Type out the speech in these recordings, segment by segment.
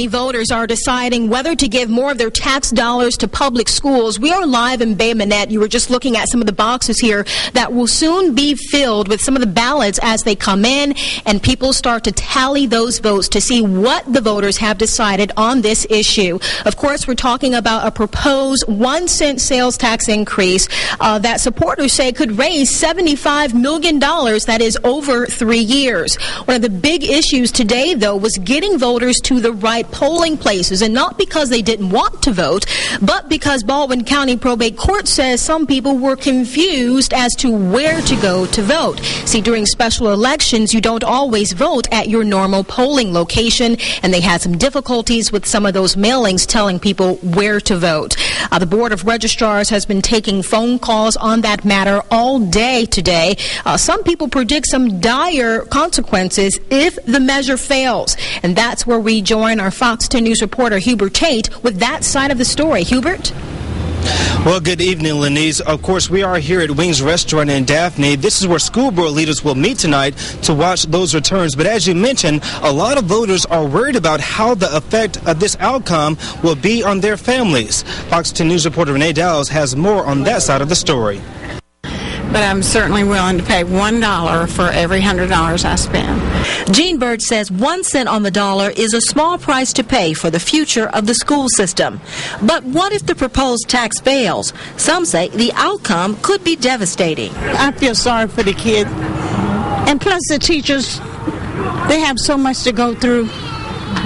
County voters are deciding whether to give more of their tax dollars to public schools. We are live in Bay Minette. You were just looking at some of the boxes here that will soon be filled with some of the ballots as they come in, and people start to tally those votes to see what the voters have decided on this issue. Of course, we're talking about a proposed 1-cent sales tax increase that supporters say could raise $75 million. That is over 3 years. One of the big issues today, though, was getting voters to the right polling places, and not because they didn't want to vote, but because Baldwin County Probate Court says some people were confused as to where to go to vote. See, during special elections, you don't always vote at your normal polling location, and they had some difficulties with some of those mailings telling people where to vote. The Board of Registrars has been taking phone calls on that matter all day today. Some people predict some dire consequences if the measure fails. And that's where we join our Fox 10 News reporter Hubert Tate with that side of the story. Hubert? Well, good evening, Lenise. Of course, we are here at Wings Restaurant in Daphne. This is where school board leaders will meet tonight to watch those returns. But as you mentioned, a lot of voters are worried about how the effect of this outcome will be on their families. Fox 10 News reporter Renee Dowles has more on that side of the story. But I'm certainly willing to pay $1 for every $100 I spend. Jean Bird says 1 cent on the dollar is a small price to pay for the future of the school system. But what if the proposed tax fails? Some say the outcome could be devastating. I feel sorry for the kids. And plus the teachers, they have so much to go through.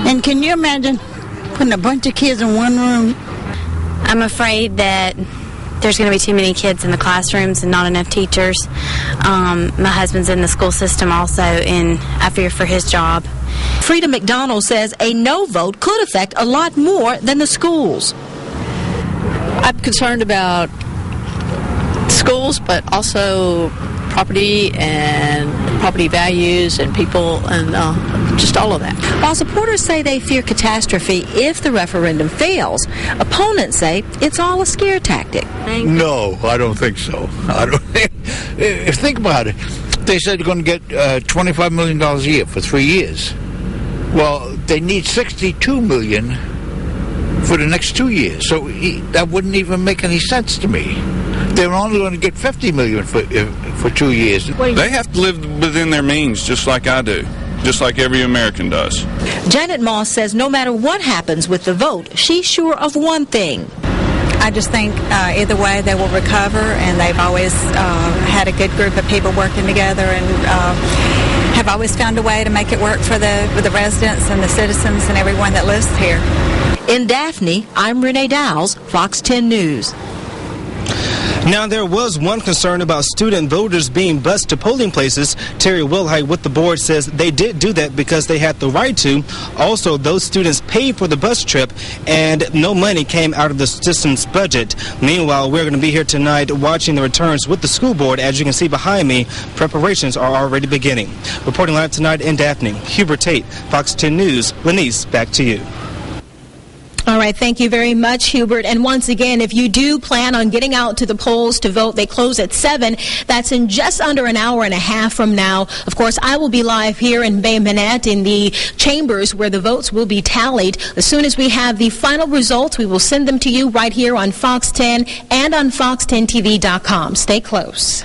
And can you imagine putting a bunch of kids in one room? I'm afraid that there's going to be too many kids in the classrooms and not enough teachers. My husband's in the school system also, and I fear for his job. Frida McDonald says a no vote could affect a lot more than the schools. I'm concerned about schools, but also property and property values and people and just all of that. While supporters say they fear catastrophe if the referendum fails, opponents say it's all a scare tactic. No, I don't think so. Think about it. They said they're going to get $25 million a year for 3 years. Well, they need $62 million for the next 2 years. So that wouldn't even make any sense to me. They're only going to get $50 million for 2 years. They have to live within their means, just like I do, just like every American does. Janet Moss says no matter what happens with the vote, she's sure of one thing. I just think either way they will recover, and they've always had a good group of people working together and have always found a way to make it work for the residents and the citizens and everyone that lives here. In Daphne, I'm Renee Dowles, Fox 10 News. Now, there was one concern about student voters being bused to polling places. Terry Wilhite with the board says they did do that because they had the right to. Also, those students paid for the bus trip, and no money came out of the system's budget. Meanwhile, we're going to be here tonight watching the returns with the school board. As you can see behind me, preparations are already beginning. Reporting live tonight in Daphne, Hubert Tate, Fox 10 News. Lenise, back to you. All right, thank you very much, Hubert. And once again, if you do plan on getting out to the polls to vote, they close at 7. That's in just under an hour and a half from now. Of course, I will be live here in Bay Minette in the chambers where the votes will be tallied. As soon as we have the final results, we will send them to you right here on Fox 10 and on fox10tv.com. Stay close.